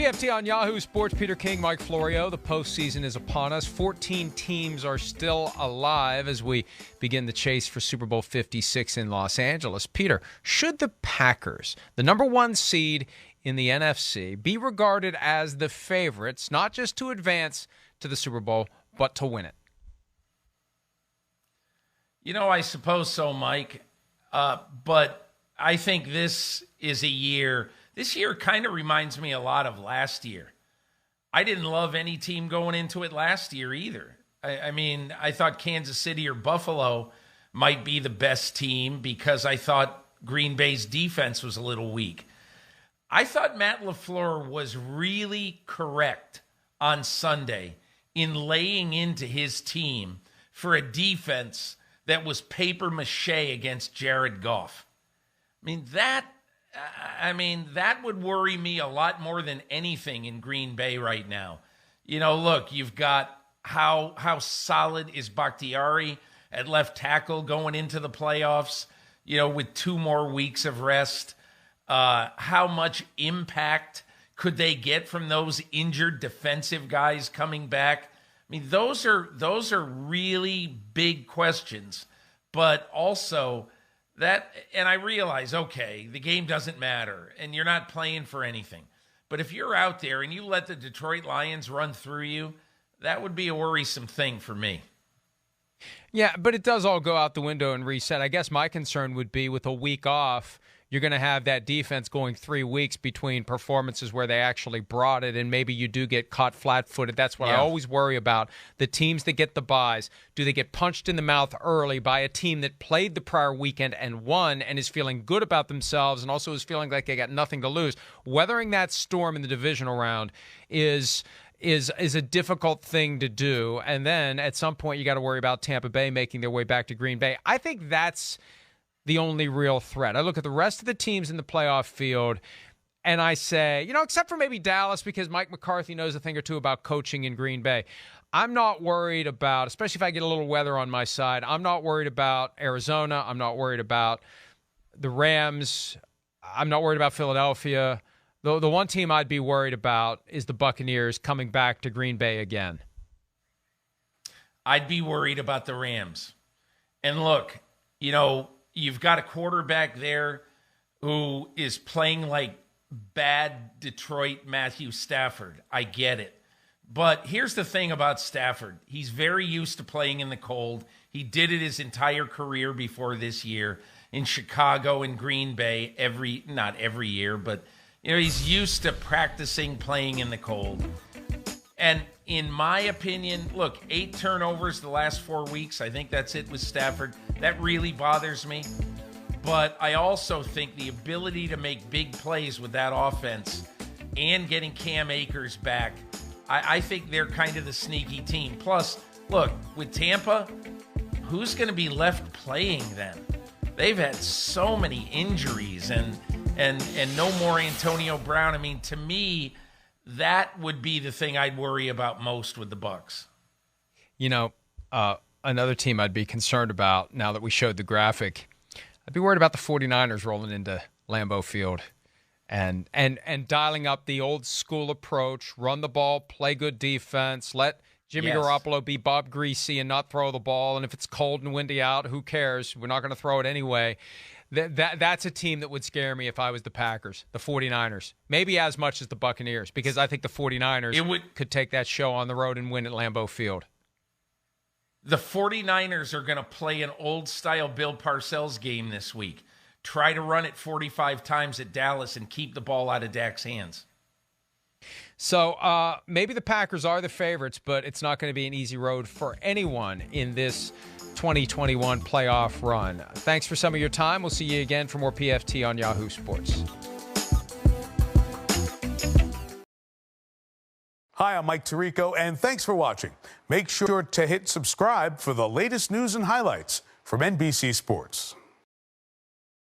PFT on Yahoo Sports. Peter King, Mike Florio. The postseason is upon us. 14 teams are still alive as we begin the chase for Super Bowl 56 in Los Angeles. Peter, should the Packers, the number one seed in the NFC, be regarded as the favorites, not just to advance to the Super Bowl, but to win it? You know, I suppose so, Mike. But I think this is a year. This year kind of reminds me a lot of last year. I didn't love any team going into it last year either. I mean, I thought Kansas City or Buffalo might be the best team because I thought Green Bay's defense was a little weak. I thought Matt LaFleur was really correct on Sunday in laying into his team for a defense that was paper mache against Jared Goff. I mean, that would worry me a lot more than anything in Green Bay right now. You know, look, you've got how solid is Bakhtiari at left tackle going into the playoffs, you know, with 2 more weeks of rest. How much impact could they get from those injured defensive guys coming back? I mean, those are really big questions, but also that, and I realize, okay, the game doesn't matter and you're not playing for anything. But if you're out there and you let the Detroit Lions run through you, that would be a worrisome thing for me. Yeah, but it does all go out the window and reset. I guess my concern would be with a week off, you're going to have that defense going 3 weeks between performances where they actually brought it, and maybe you do get caught flat-footed. That's what I always worry about. The teams that get the buys, do they get punched in the mouth early by a team that played the prior weekend and won and is feeling good about themselves and also is feeling like they got nothing to lose? Weathering that storm in the divisional round is a difficult thing to do. And then at some point you got to worry about Tampa Bay making their way back to Green Bay. I think that's the only real threat. I look at the rest of the teams in the playoff field and I say, you know, except for maybe Dallas, because Mike McCarthy knows a thing or two about coaching in Green Bay. I'm not worried about, especially if I get a little weather on my side, I'm not worried about Arizona. I'm not worried about the Rams. I'm not worried about Philadelphia. The one team I'd be worried about is the Buccaneers coming back to Green Bay again. I'd be worried about the Rams. And look, you know, you've got a quarterback there who is playing like bad Detroit Matthew Stafford. I get it. But here's the thing about Stafford. He's very used to playing in the cold. He did it his entire career before this year in Chicago and Green Bay not every year, but you know, he's used to practicing playing in the cold. And in my opinion, look, 8 turnovers the last 4 weeks. I think that's it with Stafford. That really bothers me. But I also think the ability to make big plays with that offense and getting Cam Akers back, I think they're kind of the sneaky team. Plus, look, with Tampa, who's going to be left playing then? They've had so many injuries and no more Antonio Brown. I mean, to me, that would be the thing I'd worry about most with the Bucs. You know, another team I'd be concerned about now that we showed the graphic, I'd be worried about the 49ers rolling into Lambeau Field and dialing up the old school approach, run the ball, play good defense, let Jimmy Garoppolo be Bob Greasy and not throw the ball. And if it's cold and windy out, who cares? We're not going to throw it anyway. That's a team that would scare me if I was the Packers, the 49ers. Maybe as much as the Buccaneers, because I think the 49ers could take that show on the road and win at Lambeau Field. The 49ers are going to play an old-style Bill Parcells game this week. Try to run it 45 times at Dallas and keep the ball out of Dak's hands. So maybe the Packers are the favorites, but it's not going to be an easy road for anyone in this 2021 playoff run. Thanks for some of your time. We'll see you again for more PFT on Yahoo Sports. Hi, I'm Mike Tirico, and thanks for watching. Make sure to hit subscribe for the latest news and highlights from NBC Sports.